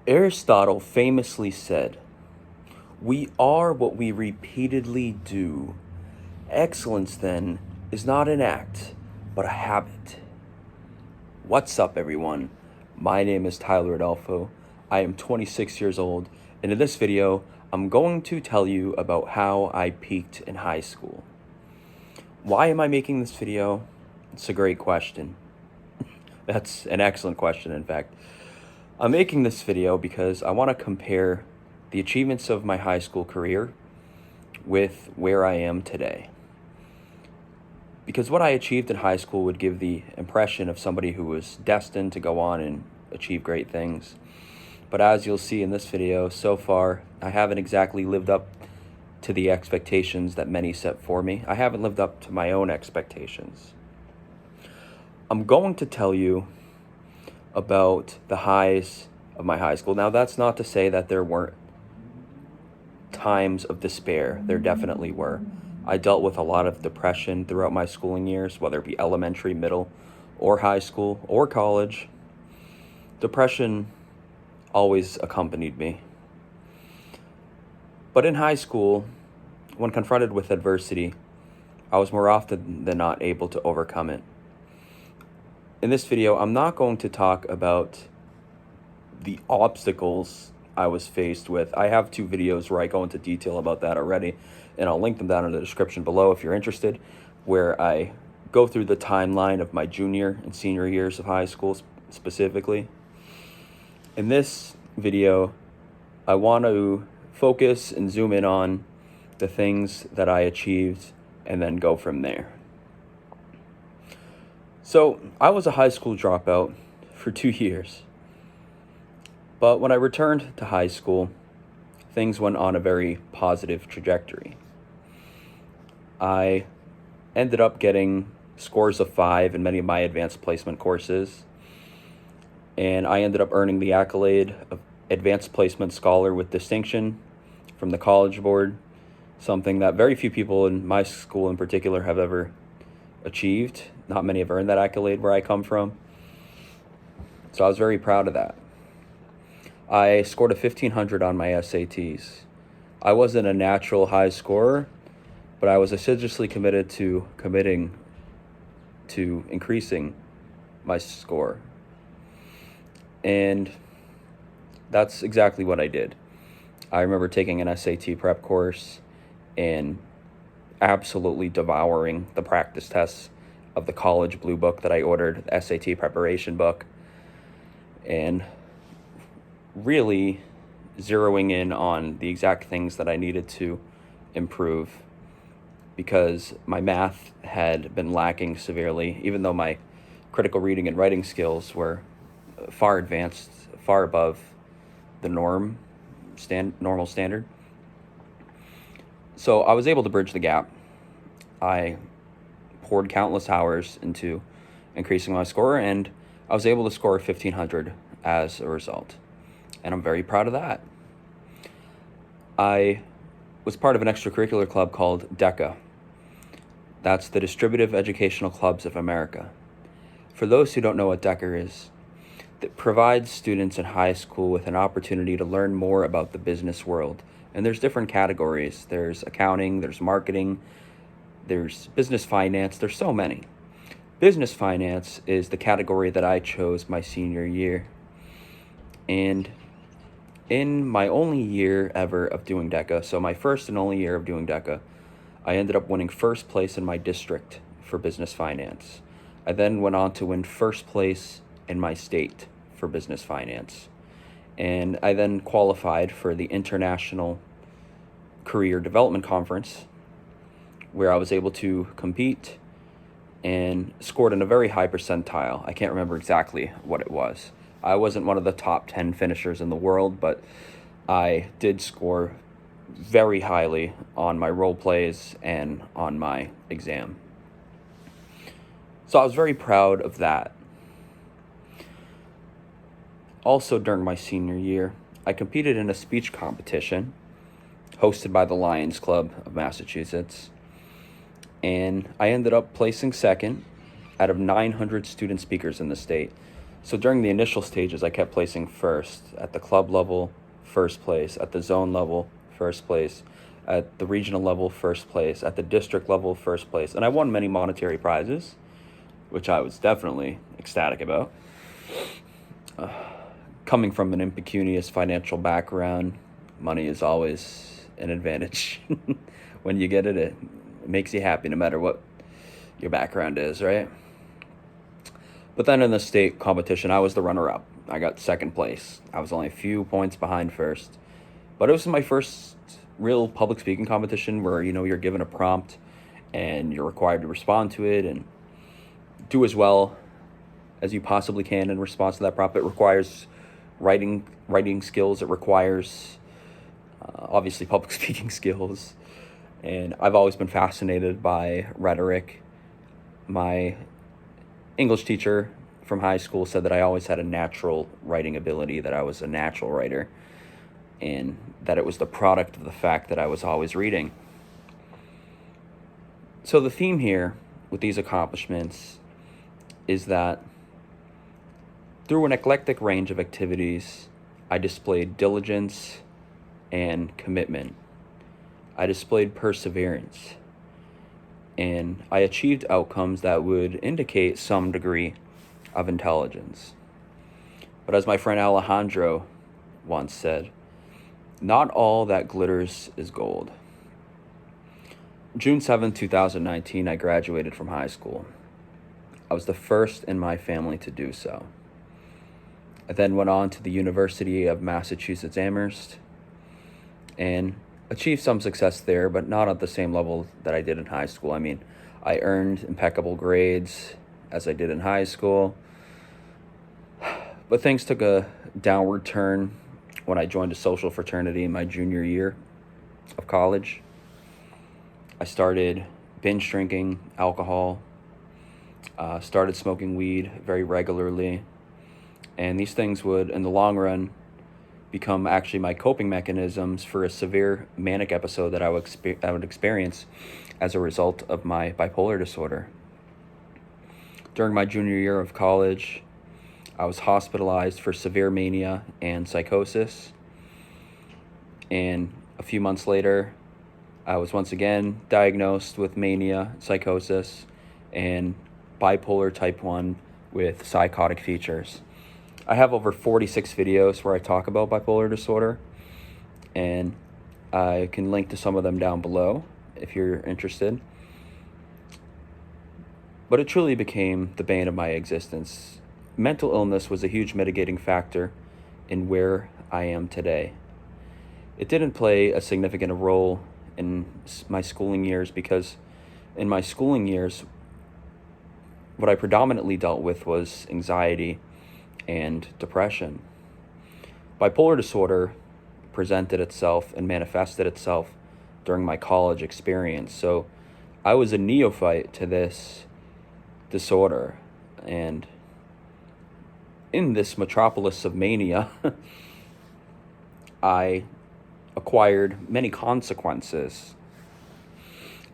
Aristotle famously said, "We are what we repeatedly do. Excellence, then, is not an act, but a habit." What's up, everyone? My name is Tyler Adolfo. I am 26 years old, and in this video, I'm going to tell you about how I peaked in high school. Why am I making this video? It's a great question. That's an excellent question, in fact. I'm making this video because I want to compare the achievements of my high school career with where I am today. Because what I achieved in high school would give the impression of somebody who was destined to go on and achieve great things. But as you'll see in this video, so far, I haven't exactly lived up to the expectations that many set for me. I haven't lived up to my own expectations. I'm going to tell you about the highs of my high school. Now, that's not to say that there weren't times of despair. There definitely were. I dealt with a lot of depression throughout my schooling years, whether it be elementary, middle, or high school, or college. Depression always accompanied me. But in high school, when confronted with adversity, I was more often than not able to overcome it. In this video, I'm not going to talk about the obstacles I was faced with. I have 2 videos where I go into detail about that already, and I'll link them down in the description below if you're interested, where I go through the timeline of my junior and senior years of high school specifically. In this video, I want to focus and zoom in on the things that I achieved and then go from there. So, I was a high school dropout for 2 years. But when I returned to high school, things went on a very positive trajectory. I ended up getting scores of 5 in many of my advanced placement courses, and I ended up earning the accolade of Advanced Placement Scholar with Distinction from the College Board, something that very few people in my school in particular have ever achieved. Not many have earned that accolade where I come from. So I was very proud of that. I scored a 1500 on my SATs. I wasn't a natural high scorer, but I was assiduously committed to increasing my score. And that's exactly what I did. I remember taking an SAT prep course and absolutely devouring the practice tests of the college blue book that I ordered, the SAT preparation book, and really zeroing in on the exact things that I needed to improve, because my math had been lacking severely, even though my critical reading and writing skills were far advanced, far above the normal standard. So I was able to bridge the gap. I poured countless hours into increasing my score, and I was able to score 1500 as a result. And I'm very proud of that. I was part of an extracurricular club called DECA. That's the Distributive Educational Clubs of America. For those who don't know what DECA is, it provides students in high school with an opportunity to learn more about the business world. And there's different categories. There's accounting, there's marketing, there's business finance, there's so many. Business finance is the category that I chose my senior year. And in my only year ever of doing DECA, so my first and only year of doing DECA, I ended up winning first place in my district for business finance. I then went on to win first place in my state for business finance. And I then qualified for the International Career Development Conference, where I was able to compete and scored in a very high percentile. I can't remember exactly what it was. I wasn't one of the top 10 finishers in the world, but I did score very highly on my role plays and on my exam. So I was very proud of that. Also, during my senior year, I competed in a speech competition hosted by the Lions Club of Massachusetts, and I ended up placing second out of 900 student speakers in the state. So during the initial stages, I kept placing first at the club level, first place, at the zone level, first place, at the regional level, first place, at the district level, first place. And I won many monetary prizes, which I was definitely ecstatic about. Coming from an impecunious financial background, money is always an advantage. When you get it, it makes you happy no matter what your background is, right? But then in the state competition, I was the runner-up. I got second place. I was only a few points behind first. But it was my first real public speaking competition where, you're given a prompt and you're required to respond to it and do as well as you possibly can in response to that prompt. It requires writing skills. It requires, obviously, public speaking skills. And I've always been fascinated by rhetoric. My English teacher from high school said that I always had a natural writing ability, that I was a natural writer, and that it was the product of the fact that I was always reading. So the theme here with these accomplishments is that through an eclectic range of activities, I displayed diligence and commitment. I displayed perseverance. And I achieved outcomes that would indicate some degree of intelligence. But as my friend Alejandro once said, not all that glitters is gold. June 7, 2019, I graduated from high school. I was the first in my family to do so. I then went on to the University of Massachusetts Amherst and achieved some success there, but not at the same level that I did in high school. I mean, I earned impeccable grades as I did in high school, but things took a downward turn when I joined a social fraternity in my junior year of college. I started binge drinking alcohol, started smoking weed very regularly, and these things would, in the long run, become actually my coping mechanisms for a severe manic episode that I would experience as a result of my bipolar disorder. During my junior year of college, I was hospitalized for severe mania and psychosis. And a few months later, I was once again diagnosed with mania, psychosis, and bipolar type 1 with psychotic features. I have over 46 videos where I talk about bipolar disorder, and I can link to some of them down below if you're interested. But it truly became the bane of my existence. Mental illness was a huge mitigating factor in where I am today. It didn't play a significant role in my schooling years because in my schooling years, what I predominantly dealt with was anxiety and depression. Bipolar disorder presented itself and manifested itself during my college experience. So I was a neophyte to this disorder. And in this metropolis of mania, I acquired many consequences.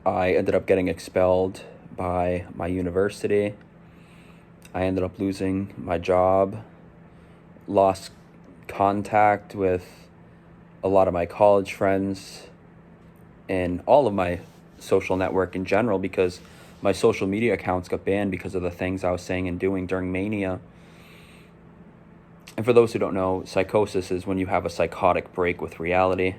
I ended up getting expelled by my university. I ended up losing my job, lost contact with a lot of my college friends and all of my social network in general because my social media accounts got banned because of the things I was saying and doing during mania. And for those who don't know, psychosis is when you have a psychotic break with reality.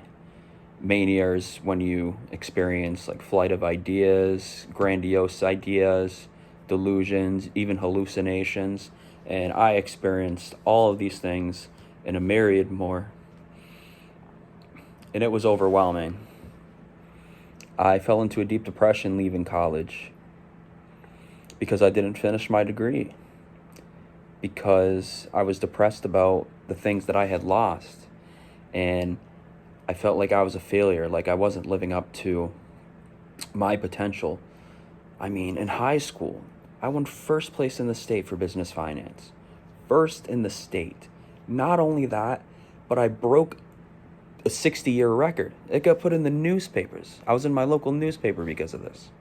Mania is when you experience like flight of ideas, grandiose ideas, delusions, even hallucinations, and I experienced all of these things and a myriad more, and it was overwhelming. I fell into a deep depression leaving college because I didn't finish my degree, because I was depressed about the things that I had lost, and I felt like I was a failure, like I wasn't living up to my potential. I mean, in high school, I won first place in the state for business finance. First in the state. Not only that, but I broke a 60-year record. It got put in the newspapers. I was in my local newspaper because of this.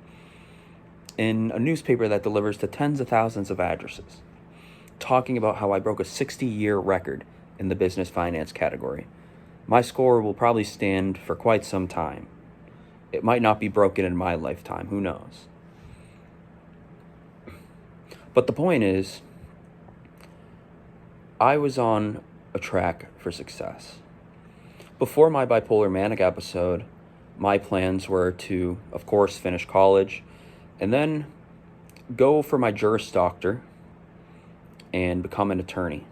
In a newspaper that delivers to tens of thousands of addresses. talking about how I broke a 60-year record in the business finance category. My score will probably stand for quite some time. It might not be broken in my lifetime, who knows? But the point is, I was on a track for success. Before my bipolar manic episode, my plans were to, of course, finish college and then go for my Juris Doctor and become an attorney.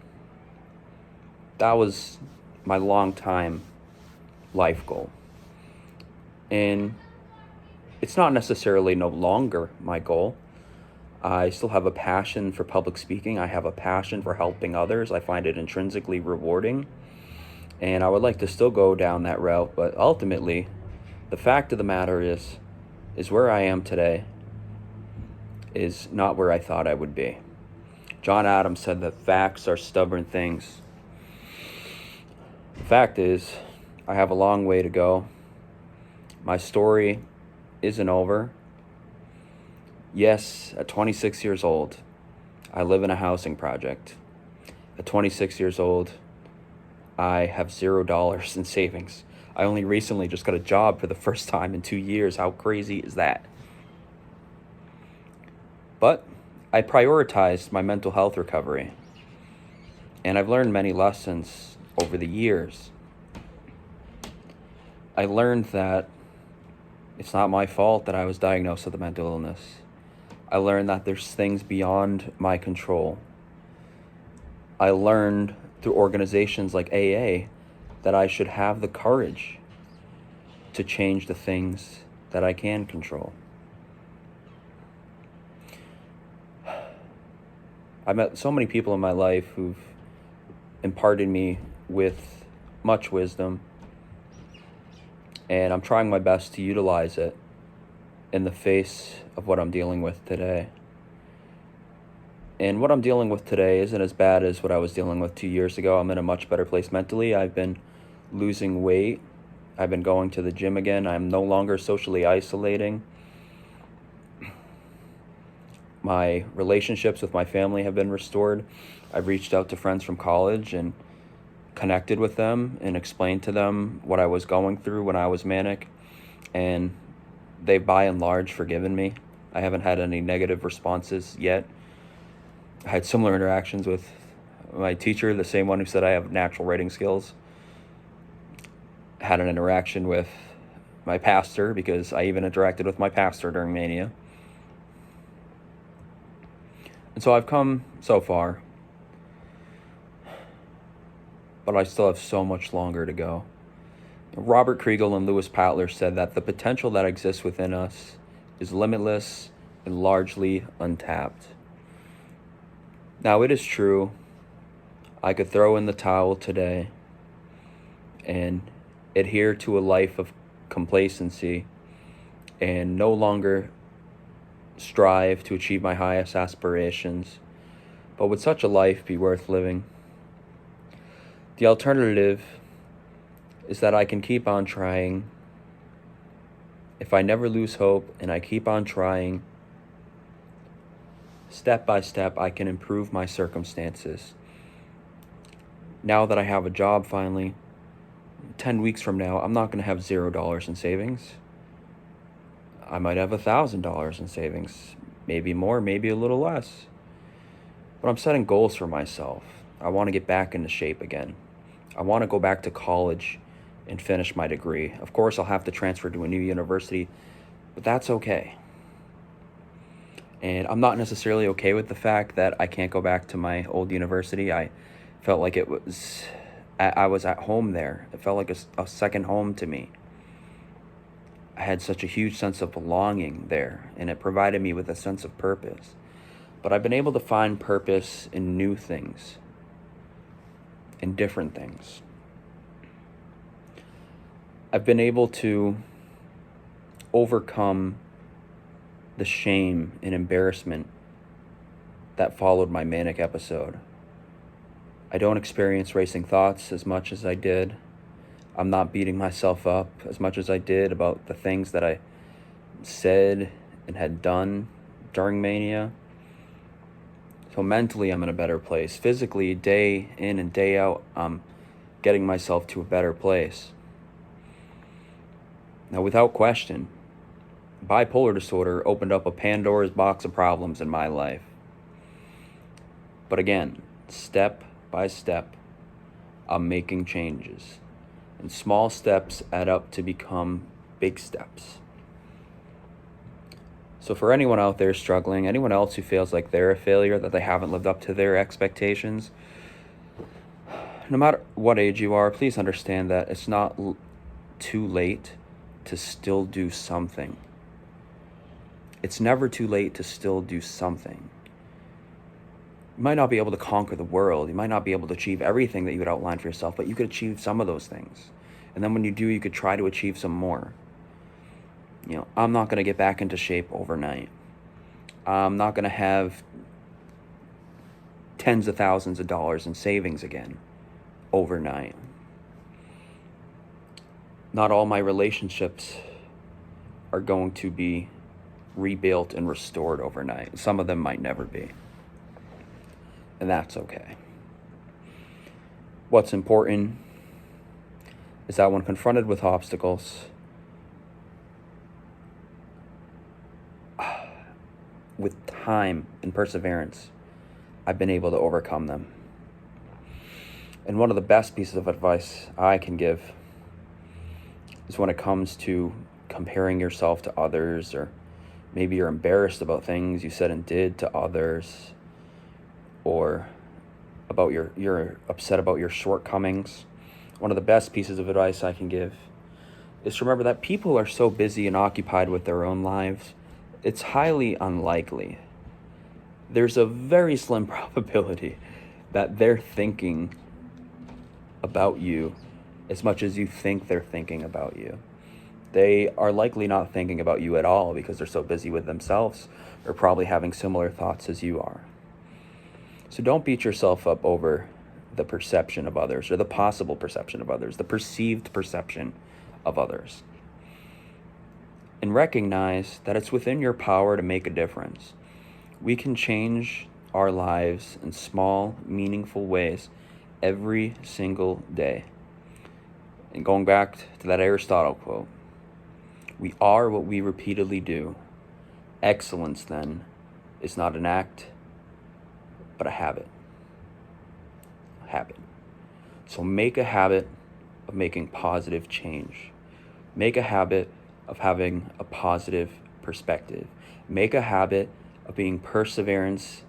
That was my long-time life goal. And it's not necessarily no longer my goal. I still have a passion for public speaking. I have a passion for helping others. I find it intrinsically rewarding. And I would like to still go down that route, but ultimately, the fact of the matter is where I am today is not where I thought I would be. John Adams said that facts are stubborn things. The fact is, I have a long way to go. My story isn't over. Yes, at 26 years old, I live in a housing project. At 26 years old, I have $0 in savings. I only recently just got a job for the first time in 2 years. How crazy is that? But I prioritized my mental health recovery. And I've learned many lessons over the years. I learned that it's not my fault that I was diagnosed with a mental illness. I learned that there's things beyond my control. I learned through organizations like AA that I should have the courage to change the things that I can control. I met so many people in my life who've imparted me with much wisdom, and I'm trying my best to utilize it in the face of what I'm dealing with today. And what I'm dealing with today isn't as bad as what I was dealing with 2 years ago. I'm in a much better place mentally. I've been losing weight. I've been going to the gym again. I'm no longer socially isolating. My relationships with my family have been restored. I've reached out to friends from college and connected with them and explained to them what I was going through when I was manic. And they've by and large forgiven me. I haven't had any negative responses yet. I had similar interactions with my teacher, the same one who said I have natural writing skills. I had an interaction with my pastor because I even interacted with my pastor during mania. And so I've come so far, but I still have so much longer to go. Robert Kriegel and Lewis Patler said that the potential that exists within us is limitless and largely untapped. Now, it is true, I could throw in the towel today and adhere to a life of complacency and no longer strive to achieve my highest aspirations. But would such a life be worth living? The alternative is that I can keep on trying. If I never lose hope and I keep on trying, step by step, I can improve my circumstances. Now that I have a job finally, 10 weeks from now, I'm not going to have $0 in savings. I might have $1,000 in savings, maybe more, maybe a little less. But I'm setting goals for myself. I want to get back into shape again. I want to go back to college and finish my degree. Of course, I'll have to transfer to a new university, but that's okay. And I'm not necessarily okay with the fact that I can't go back to my old university. I felt like I was at home there. It felt like a second home to me. I had such a huge sense of belonging there, and it provided me with a sense of purpose. But I've been able to find purpose in new things, in different things. I've been able to overcome the shame and embarrassment that followed my manic episode. I don't experience racing thoughts as much as I did. I'm not beating myself up as much as I did about the things that I said and had done during mania. So mentally, I'm in a better place. Physically, day in and day out, I'm getting myself to a better place. Now, without question, bipolar disorder opened up a Pandora's box of problems in my life. But again, step by step, I'm making changes. And small steps add up to become big steps. So for anyone out there struggling, anyone else who feels like they're a failure, that they haven't lived up to their expectations, no matter what age you are, please understand that it's not too late to still do something. It's never too late to still do something. You might not be able to conquer the world. You might not be able to achieve everything that you had outlined for yourself, but you could achieve some of those things. And then when you do, you could try to achieve some more. I'm not going to get back into shape overnight. I'm not going to have tens of thousands of dollars in savings again overnight. Not all my relationships are going to be rebuilt and restored overnight. Some of them might never be. And that's okay. What's important is that when confronted with obstacles, with time and perseverance, I've been able to overcome them. And one of the best pieces of advice I can give is when it comes to comparing yourself to others, or maybe you're embarrassed about things you said and did to others, or about you're upset about your shortcomings. One of the best pieces of advice I can give is to remember that people are so busy and occupied with their own lives, it's highly unlikely. There's a very slim probability that they're thinking about you as much as you think they're thinking about you. They are likely not thinking about you at all because they're so busy with themselves, or probably having similar thoughts as you are. So don't beat yourself up over the perception of others, or the possible perception of others, the perceived perception of others. And recognize that it's within your power to make a difference. We can change our lives in small, meaningful ways every single day. And going back to that Aristotle quote, we are what we repeatedly do. Excellence, then, is not an act, but a habit. A habit. So make a habit of making positive change. Make a habit of having a positive perspective. Make a habit of being perseverant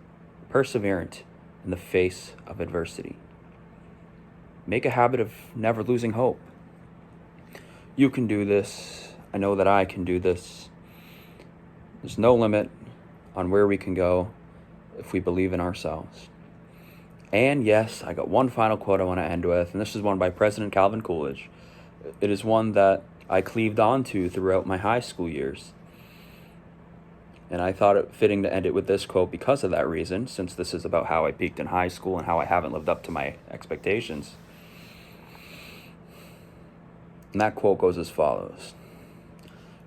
in the face of adversity. Make a habit of never losing hope. You can do this. I know that I can do this. There's no limit on where we can go if we believe in ourselves. And yes, I got one final quote I want to end with, and this is one by President Calvin Coolidge. It is one that I cleaved onto throughout my high school years. And I thought it fitting to end it with this quote because of that reason, since this is about how I peaked in high school and how I haven't lived up to my expectations. And that quote goes as follows: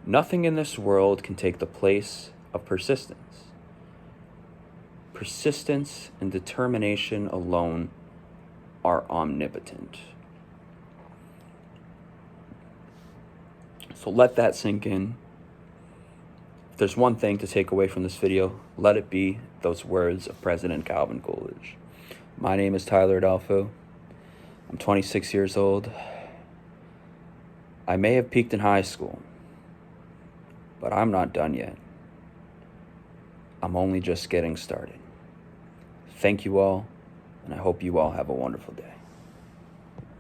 "Nothing in this world can take the place of persistence. Persistence and determination alone are omnipotent." So let that sink in. If there's one thing to take away from this video, let it be those words of President Calvin Coolidge. My name is Tyler Adolfo. I'm 26 years old. I may have peaked in high school, but I'm not done yet. I'm only just getting started. Thank you all, and I hope you all have a wonderful day.